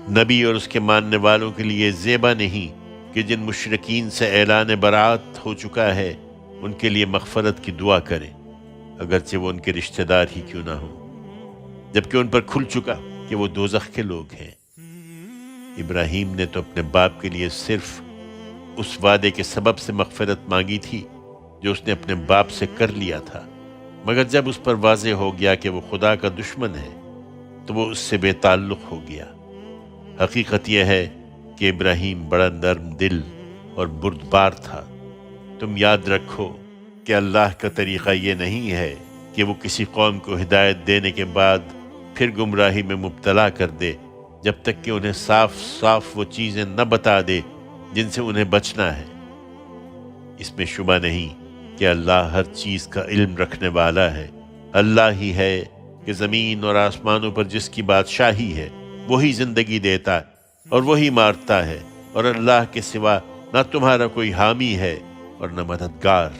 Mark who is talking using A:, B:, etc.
A: نبی اور اس کے ماننے والوں کے لیے زیبا نہیں کہ جن مشرکین سے اعلان برات ہو چکا ہے ان کے لیے مغفرت کی دعا کریں، اگرچہ وہ ان کے رشتہ دار ہی کیوں نہ ہوں، جبکہ ان پر کھل چکا کہ وہ دوزخ کے لوگ ہیں۔ ابراہیم نے تو اپنے باپ کے لیے صرف اس وعدے کے سبب سے مغفرت مانگی تھی جو اس نے اپنے باپ سے کر لیا تھا، مگر جب اس پر واضح ہو گیا کہ وہ خدا کا دشمن ہے تو وہ اس سے بے تعلق ہو گیا۔ حقیقت یہ ہے کہ ابراہیم بڑا نرم دل اور بردبار تھا۔ تم یاد رکھو کہ اللہ کا طریقہ یہ نہیں ہے کہ وہ کسی قوم کو ہدایت دینے کے بعد پھر گمراہی میں مبتلا کر دے جب تک کہ انہیں صاف صاف وہ چیزیں نہ بتا دے جن سے انہیں بچنا ہے۔ اس میں شبہ نہیں کہ اللہ ہر چیز کا علم رکھنے والا ہے۔ اللہ ہی ہے کہ زمین اور آسمانوں پر جس کی بادشاہی ہے وہی زندگی دیتا ہے اور وہی مارتا ہے، اور اللہ کے سوا نہ تمہارا کوئی حامی ہے اور نہ مددگار۔